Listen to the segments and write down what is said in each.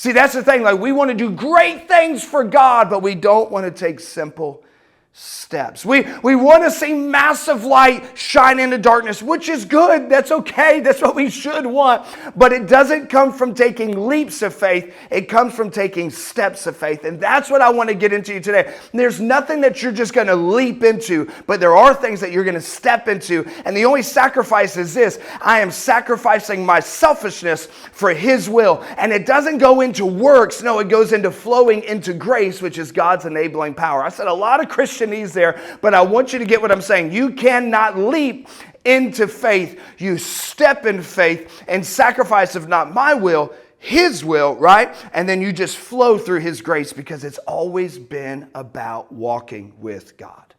See, that's the thing. Like, we want to do great things for God, but we don't want to take simple steps. We want to see massive light shine into darkness, which is good. That's okay. That's what we should want. But it doesn't come from taking leaps of faith. It comes from taking steps of faith. And that's what I want to get into today. There's nothing that you're just going to leap into, but there are things that you're going to step into. And the only sacrifice is this: I am sacrificing my selfishness for His will. And it doesn't go into works. No, it goes into flowing into grace, which is God's enabling power. I said a lot of Christianese there, but I want you to get what I'm saying. You cannot leap into faith. You step in faith and sacrifice of not my will, His will, right? And then you just flow through His grace, because it's always been about walking with God.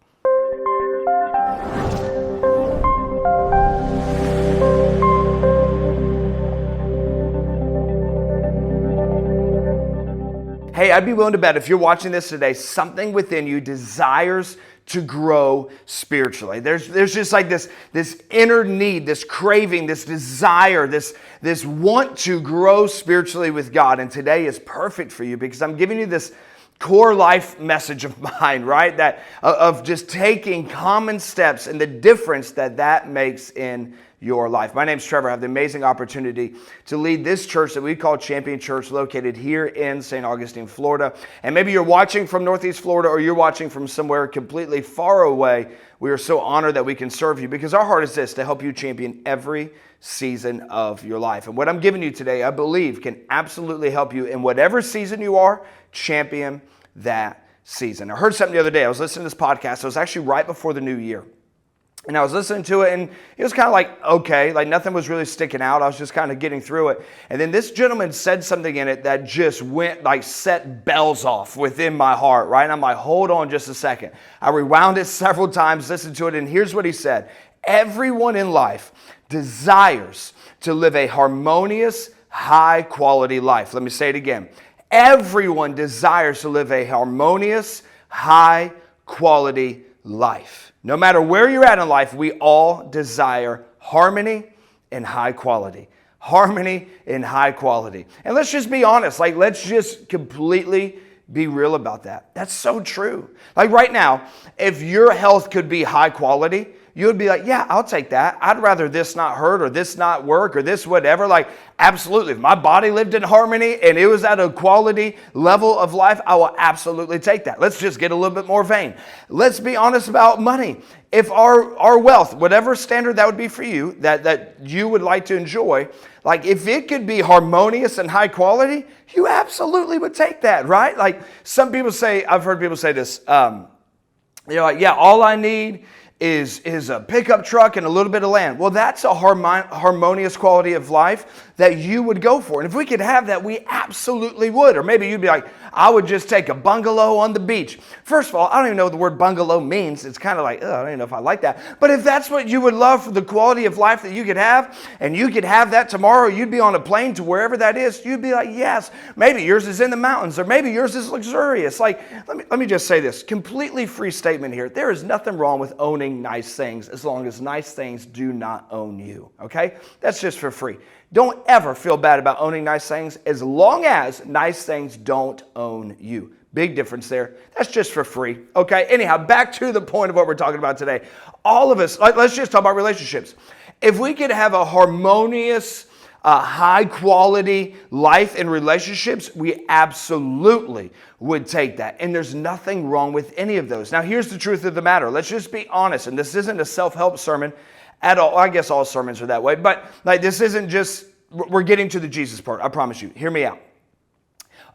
Hey, I'd be willing to bet if you're watching this today, something within you desires to grow spiritually. There's just like this inner need, this craving, this desire, this want to grow spiritually with God. And today is perfect for you, because I'm giving you this core life message of mine, right? That of just taking common steps and the difference that makes in your life. My name's Trevor. I have the amazing opportunity to lead this church that we call Champion Church, located here in St. Augustine, Florida. And maybe you're watching from Northeast Florida, or you're watching from somewhere completely far away. We are so honored that we can serve you, because our heart is this: to help you champion every season of your life. And what I'm giving you today, I believe, can absolutely help you in whatever season you are, champion that season. I heard something the other day. I was listening to this podcast. It was actually right before the new year. And I was listening to it, and it was kind of like, okay, like nothing was really sticking out. I was just kind of getting through it. And then this gentleman said something in it that just went, like, set bells off within my heart, right? And I'm like, hold on just a second. I rewound it several times, listened to it, and here's what he said. Everyone in life desires to live a harmonious, high-quality life. Let me say it again. Everyone desires to live a harmonious, high-quality life. No matter where you're at in life, we all desire harmony and high quality. Harmony and high quality. And let's just be honest. Like, let's just completely be real about that. That's so true. Like right now, if your health could be high quality, you would be like, yeah, I'll take that. I'd rather this not hurt, or this not work, or this whatever. Like, absolutely. If my body lived in harmony and it was at a quality level of life, I will absolutely take that. Let's just get a little bit more vain. Let's be honest about money. If our wealth, whatever standard that would be for you, that you would like to enjoy, like if it could be harmonious and high quality, you absolutely would take that, right? Like some people say, I've heard people say this, they're like, yeah, all I need is a pickup truck and a little bit of land. Well, that's a harmonious quality of life that you would go for. And if we could have that, we absolutely would. Or maybe you'd be like, I would just take a bungalow on the beach. First of all, I don't even know what the word bungalow means. It's kind of like, I don't even know if I like that. But if that's what you would love for the quality of life that you could have, and you could have that tomorrow, you'd be on a plane to wherever that is, you'd be like, yes. Maybe yours is in the mountains, or maybe yours is luxurious. Like, let me just say this, completely free statement here. There is nothing wrong with owning nice things as long as nice things do not own you, okay? That's just for free. Don't ever feel bad about owning nice things as long as nice things don't own you. Big difference there. That's just for free, okay? Anyhow, back to the point of what we're talking about today. All of us, let's just talk about relationships. If we could have a harmonious, high quality life in relationships, we absolutely would take that. And there's nothing wrong with any of those. Now, here's the truth of the matter. Let's just be honest. And this isn't a self-help sermon at all. I guess all sermons are that way. But like, this isn't just, we're getting to the Jesus part. I promise you. Hear me out.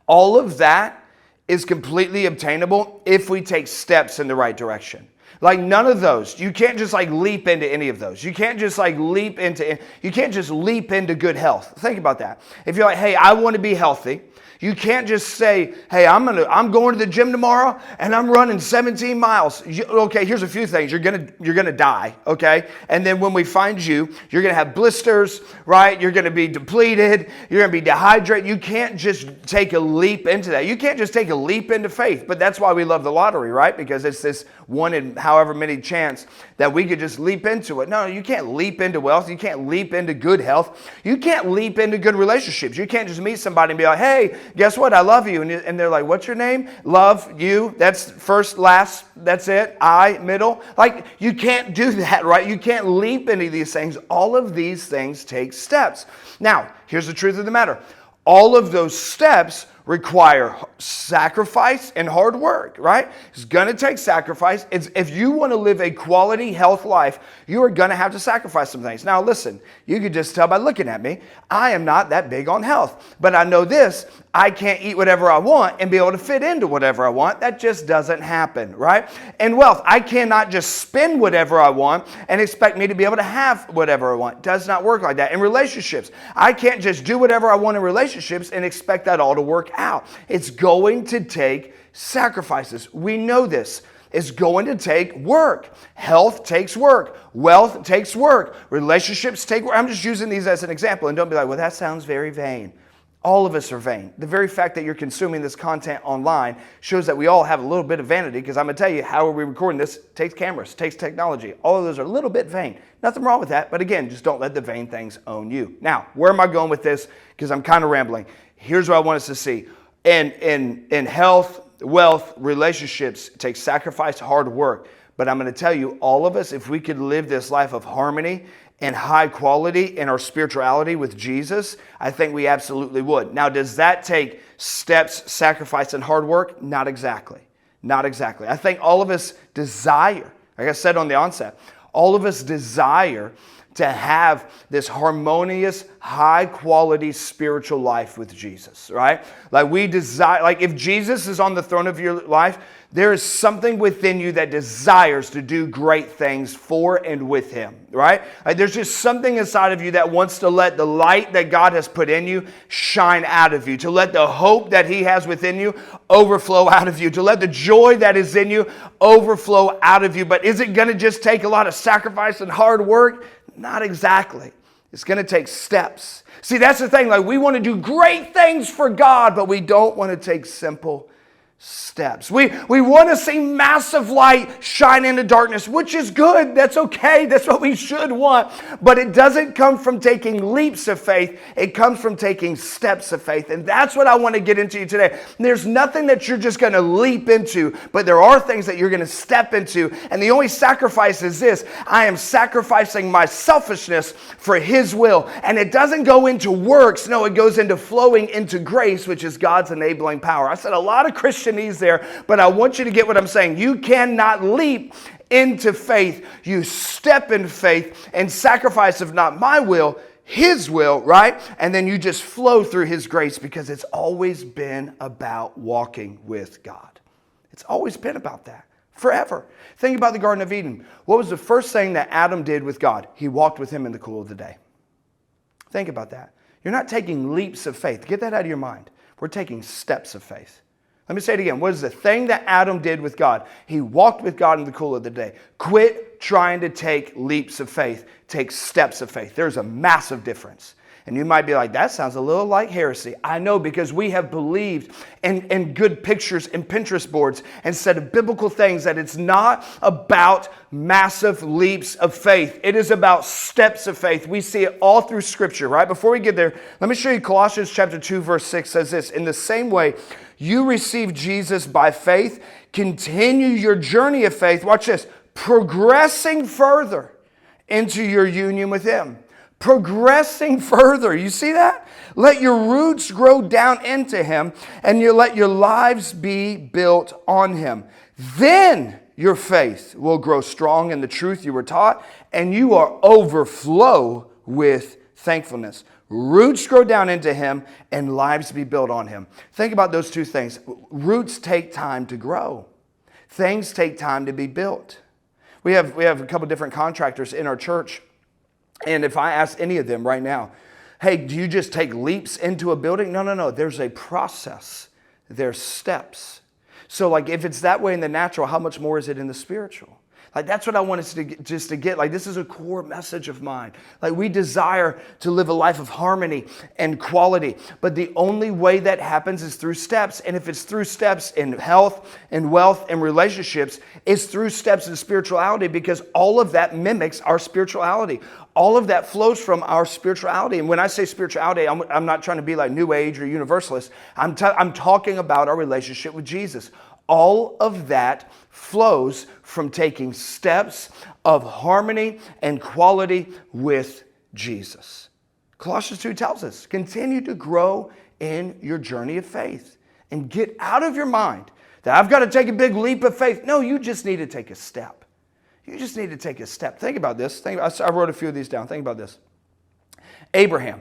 All of that is completely obtainable if we take steps in the right direction. Like none of those. You can't just like leap into any of those. You can't just like leap into good health. Think about that. If you're like, hey, I want to be healthy. You can't just say, hey, I'm going to the gym tomorrow and I'm running 17 miles. Okay, here's a few things. You're gonna die, okay? And then when we find you, you're gonna have blisters, right? You're gonna be depleted. You're gonna be dehydrated. You can't just take a leap into that. You can't just take a leap into faith. But that's why we love the lottery, right? Because it's this one in however many chance that we could just leap into it. No, you can't leap into wealth. You can't leap into good health. You can't leap into good relationships. You can't just meet somebody and be like, hey, guess what? I love you. And they're like, what's your name? Love, you. That's first, last, that's it. I, middle. Like, you can't do that, right? You can't leap into these things. All of these things take steps. Now, here's the truth of the matter. All of those steps require sacrifice and hard work, right? It's going to take sacrifice. If you want to live a quality health life, you are going to have to sacrifice some things. Now, listen, you could just tell by looking at me, I am not that big on health. But I know this, I can't eat whatever I want and be able to fit into whatever I want. That just doesn't happen, right? And wealth, I cannot just spend whatever I want and expect me to be able to have whatever I want. It does not work like that. In relationships, I can't just do whatever I want in relationships and expect that all to work out. It's going to take sacrifices. We know this. It's going to take work. Health takes work. Wealth takes work. Relationships take work. I'm just using these as an example, and don't be like, well, that sounds very vain. All of us are vain. The very fact that you're consuming this content online shows that we all have a little bit of vanity, because I'm going to tell you, how are we recording this? It takes cameras, it takes technology. All of those are a little bit vain. Nothing wrong with that, but again, just don't let the vain things own you. Now, where am I going with this? Because I'm kind of rambling. Here's what I want us to see. In health, wealth, relationships, it takes sacrifice, hard work. But I'm going to tell you, all of us, if we could live this life of harmony and high quality in our spirituality with Jesus, I think we absolutely would. Now, does that take steps, sacrifice, and hard work? Not exactly. Not exactly. I think all of us desire, like I said on the onset, all of us desire to have this harmonious, high-quality spiritual life with Jesus, right? Like we desire, like if Jesus is on the throne of your life, there is something within you that desires to do great things for and with Him, right? Like there's just something inside of you that wants to let the light that God has put in you shine out of you, to let the hope that He has within you overflow out of you, to let the joy that is in you overflow out of you. But is it going to just take a lot of sacrifice and hard work? Not exactly. It's going to take steps. See, that's the thing. Like we want to do great things for God, but we don't want to take simple steps. We want to see massive light shine into darkness, which is good. That's okay. That's what we should want. But it doesn't come from taking leaps of faith. It comes from taking steps of faith. And that's what I want to get into today. There's nothing that you're just going to leap into, but there are things that you're going to step into. And the only sacrifice is this. I am sacrificing my selfishness for His will. And it doesn't go into works. No, it goes into flowing into grace, which is God's enabling power. I said a lot of Christianese there, but I want you to get what I'm saying. You cannot leap into faith. You step in faith and sacrifice of not my will, His will, right? And then you just flow through His grace, because it's always been about walking with God. It's always been about that. Forever. Think about the Garden of Eden. What was the first thing that Adam did with God? He walked with Him in the cool of the day. Think about that. You're not taking leaps of faith. Get that out of your mind. We're taking steps of faith. Let me say it again. What is the thing that Adam did with God? He walked with God in the cool of the day. Quit trying to take leaps of faith. Take steps of faith. There's a massive difference. And you might be like, that sounds a little like heresy. I know, because we have believed in good pictures and Pinterest boards instead of biblical things, that it's not about massive leaps of faith. It is about steps of faith. We see it all through Scripture, right? Before we get there, let me show you Colossians chapter 2, verse 6 says this. In the same way, you receive Jesus by faith. Continue your journey of faith. Watch this. Progressing further into your union with Him. Progressing further. You see that? Let your roots grow down into Him, and you let your lives be built on Him. Then your faith will grow strong in the truth you were taught, and you are overflow with thankfulness. Roots grow down into Him, and lives be built on Him. Think about those two things. Roots take time to grow. Things take time to be built. We have a couple different contractors in our church. And if I ask any of them right now, hey, do you just take leaps into a building? No. There's a process. There's steps. So like if it's that way in the natural, how much more is it in the spiritual? Like, that's what I want us to get, just to get. Like, this is a core message of mine. Like, we desire to live a life of harmony and quality. But the only way that happens is through steps. And if it's through steps in health and wealth and relationships, it's through steps in spirituality, because all of that mimics our spirituality. All of that flows from our spirituality. And when I say spirituality, I'm not trying to be like New Age or Universalist. I'm talking about our relationship with Jesus. All of that flows from taking steps of harmony and quality with Jesus. Colossians 2 tells us, continue to grow in your journey of faith and get out of your mind that I've got to take a big leap of faith. No, you just need to take a step. You just need to take a step. Think about this. I wrote a few of these down. Think about this. Abraham,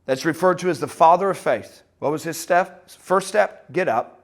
that's referred to as the father of faith. What was his step? First step, get up.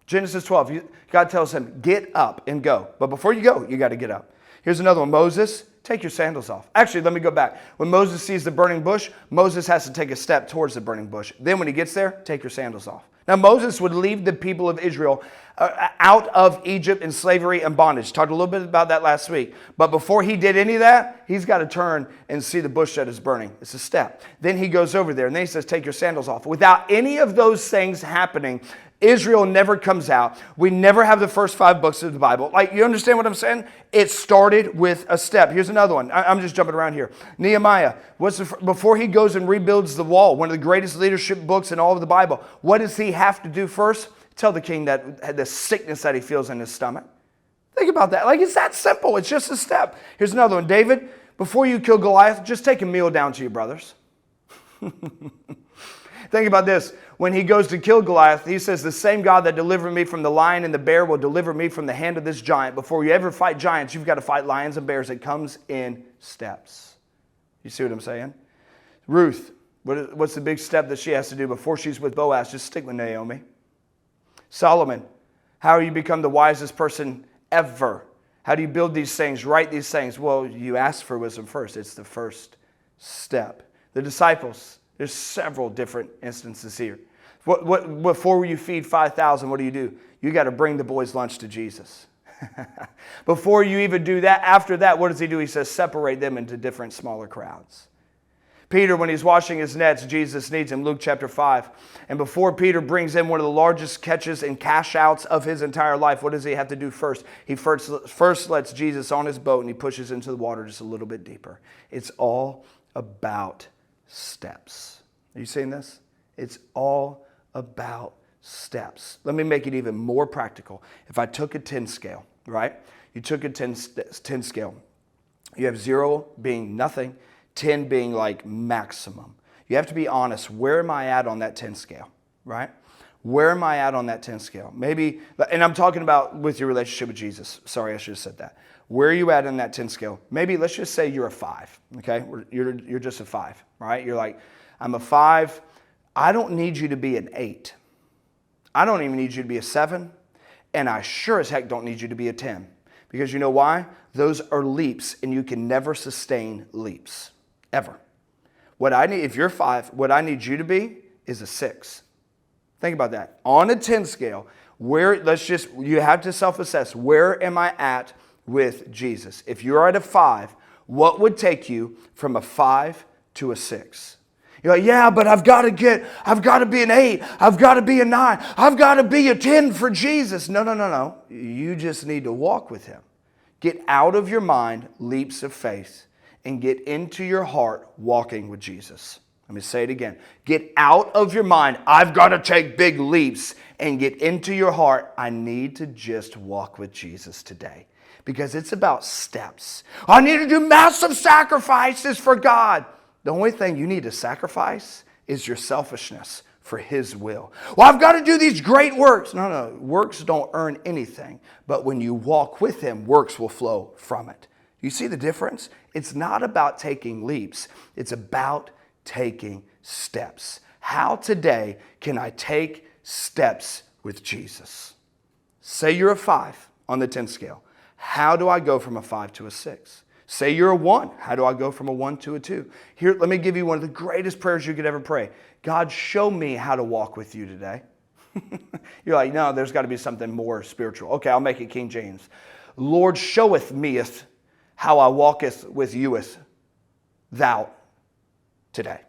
Genesis 12, God tells him, get up and go. But before you go, you got to get up. Here's another one. Moses, take your sandals off. Actually, let me go back. When Moses sees the burning bush, Moses has to take a step towards the burning bush. Then when he gets there, take your sandals off. Now, Moses would lead the people of Israel out of Egypt in slavery and bondage. Talked a little bit about that last week. But before he did any of that, he's got to turn and see the bush that is burning. It's a step. Then he goes over there and then he says, take your sandals off. Without any of those things happening, Israel never comes out. We never have the first 5 books of the Bible. Like, you understand what I'm saying? It started with a step. Here's another one. I'm just jumping around here. Nehemiah, before he goes and rebuilds the wall, one of the greatest leadership books in all of the Bible, what does he have to do first? Tell the king that the sickness that he feels in his stomach. Think about that. Like, it's that simple. It's just a step. Here's another one. David, before you kill Goliath, just take a meal down to your brothers. Think about this. When he goes to kill Goliath, he says, the same God that delivered me from the lion and the bear will deliver me from the hand of this giant. Before you ever fight giants, you've got to fight lions and bears. It comes in steps. You see what I'm saying? Ruth, what's the big step that she has to do before she's with Boaz? Just stick with Naomi. Solomon, how do you become the wisest person ever? How do you build these things, write these things? Well, you ask for wisdom first. It's the first step. The disciples, there's several different instances here. Before you feed 5,000, what do? You got to bring the boys' lunch to Jesus. Before you even do that, after that, what does he do? He says, separate them into different smaller crowds. Peter, when he's washing his nets, Jesus needs him, Luke chapter 5. And before Peter brings in one of the largest catches and cash outs of his entire life, what does he have to do first? He first lets Jesus on his boat and he pushes into the water just a little bit deeper. It's all about steps. Are you seeing this? It's all about steps. Let me make it even more practical. If I took a 10 scale, right? You took a 10 scale. You have 0 being nothing, 10 being like maximum. You have to be honest. Where am I at on that 10 scale, right? Where am I at on that 10 scale? Maybe, and I'm talking about with your relationship with Jesus. Sorry, I should have said that. Where are you at on that 10 scale? Maybe let's just say you're a 5, okay? You're just a 5, right? You're like, I'm a 5. I don't need you to be an 8. I don't even need you to be a 7. And I sure as heck don't need you to be a 10. Because you know why? Those are leaps, and you can never sustain leaps. Ever. What I need, if you're 5, what I need you to be is a 6. Think about that. On a 10 scale, you have to self-assess, where am I at with Jesus? If you're at a 5, what would take you from a 5 to a 6? You're like, yeah, but I've got to be an 8. I've got to be a 9. I've got to be a 10 for Jesus. No. You just need to walk with him. Get out of your mind leaps of faith and get into your heart walking with Jesus. Let me say it again. Get out of your mind, I've got to take big leaps, and get into your heart, I need to just walk with Jesus today. Because it's about steps. I need to do massive sacrifices for God. The only thing you need to sacrifice is your selfishness for his will. Well, I've got to do these great works. No. Works don't earn anything. But when you walk with him, works will flow from it. You see the difference? It's not about taking leaps. It's about taking steps. How today can I take steps with Jesus? Say you're a 5 on the 10 scale. How do I go from a 5 to a 6? Say you're a 1. How do I go from a 1 to a 2? Here, let me give you one of the greatest prayers you could ever pray. God, show me how to walk with you today. You're like, no, there's got to be something more spiritual. Okay, I'll make it King James. Lord showeth meeth how I walketh with youeth thou today.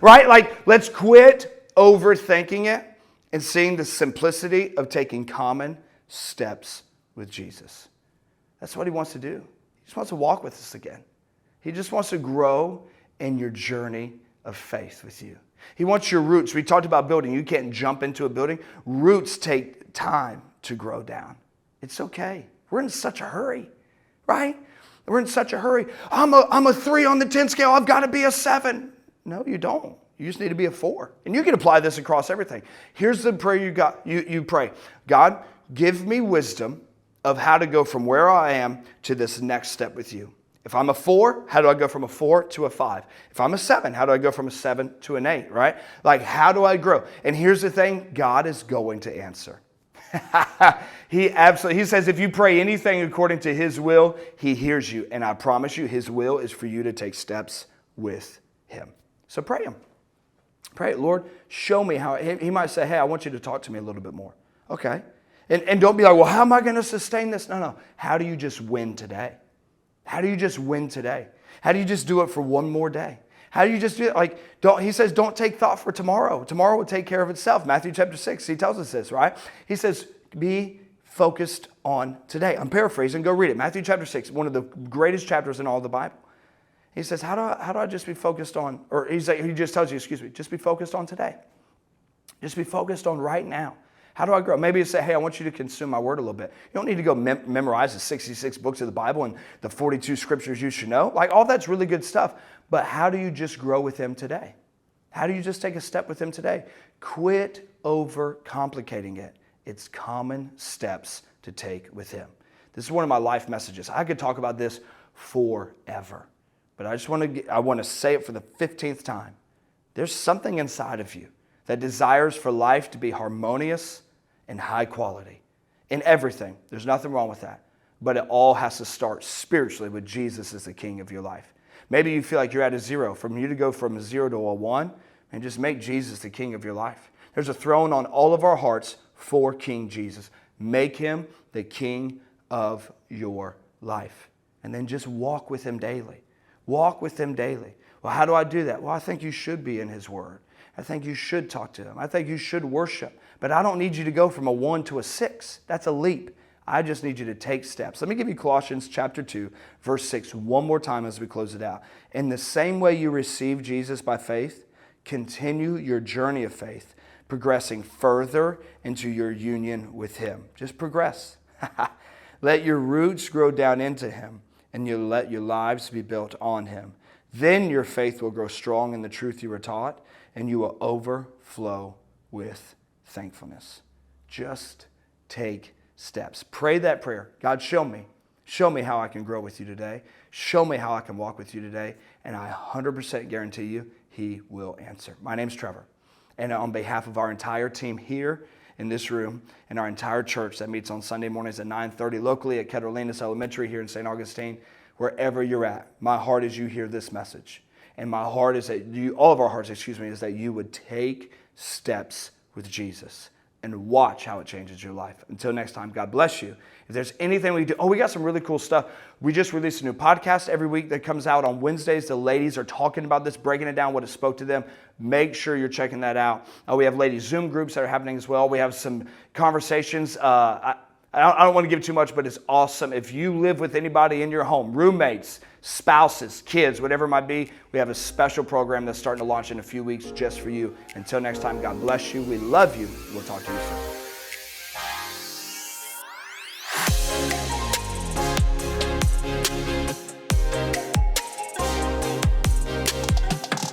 Right? Like, let's quit overthinking it and seeing the simplicity of taking common steps with Jesus. That's what he wants to do. He just wants to walk with us again. He just wants to grow in your journey of faith with you. He wants your roots. We talked about building. You can't jump into a building. Roots take time to grow down. It's okay. We're in such a hurry, right? We're in such a hurry. I'm a 3 on the 10 scale. I've got to be a 7. No, you don't. You just need to be a 4. And you can apply this across everything. Here's the prayer you pray. God, give me wisdom of how to go from where I am to this next step with you. If I'm a 4, how do I go from a 4 to a 5? If I'm a 7, how do I go from a 7 to an 8, right? Like, how do I grow? And here's the thing, God is going to answer. He says if you pray anything according to his will, he hears you. And I promise you, his will is for you to take steps with him. So pray him. Pray, Lord, show me how. He might say, hey, I want you to talk to me a little bit more. Okay. And don't be like, well, how am I going to sustain this? No. How do you just win today? How do you just win today? How do you just do it for one more day? How do you just do it? Like, he says, don't take thought for tomorrow. Tomorrow will take care of itself. Matthew chapter 6, he tells us this, right? He says, be focused on today. I'm paraphrasing. Go read it. Matthew chapter 6, one of the greatest chapters in all the Bible. He says, how do I just be focused on, or he just tells you, just be focused on today. Just be focused on right now. How do I grow? Maybe you say, hey, I want you to consume my word a little bit. You don't need to go memorize the 66 books of the Bible and the 42 scriptures you should know. Like, all that's really good stuff. But how do you just grow with him today? How do you just take a step with him today? Quit overcomplicating it. It's common steps to take with him. This is one of my life messages. I could talk about this forever. But I want to say it for the 15th time. There's something inside of you that desires for life to be harmonious and high quality in everything. There's nothing wrong with that. But it all has to start spiritually with Jesus as the king of your life. Maybe you feel like you're at a 0. For you to go from a 0 to a 1, and just make Jesus the king of your life. There's a throne on all of our hearts for King Jesus. Make him the king of your life. And then just walk with him daily. Walk with him daily. Well, how do I do that? Well, I think you should be in his word. I think you should talk to him. I think you should worship. But I don't need you to go from a 1 to a 6. That's a leap. I just need you to take steps. Let me give you Colossians chapter 2, verse 6 one more time as we close it out. In the same way you received Jesus by faith, continue your journey of faith, progressing further into your union with him. Just progress. Let your roots grow down into him, and you'll let your lives be built on him. Then your faith will grow strong in the truth you were taught, and you will overflow with thankfulness. Just take steps. Pray that prayer. God, show me. Show me how I can grow with you today. Show me how I can walk with you today. And I 100% guarantee you, he will answer. My name's Trevor. And on behalf of our entire team here in this room and our entire church that meets on Sunday mornings at 9:30 locally at Carolinas Elementary here in St. Augustine, wherever you're at, my heart is you hear this message. And my heart is that you, all of our hearts, is that you would take steps with Jesus and watch how it changes your life. Until next time, God bless you. If there's anything we do, we got some really cool stuff. We just released a new podcast every week that comes out on Wednesdays. The ladies are talking about this, breaking it down, what it spoke to them. Make sure you're checking that out. We have ladies Zoom groups that are happening as well. We have some conversations. I don't want to give too much, but it's awesome. If you live with anybody in your home, roommates, spouses, kids, whatever it might be, we have a special program that's starting to launch in a few weeks just for you. Until next time, God bless you. We love you. We'll talk to you soon.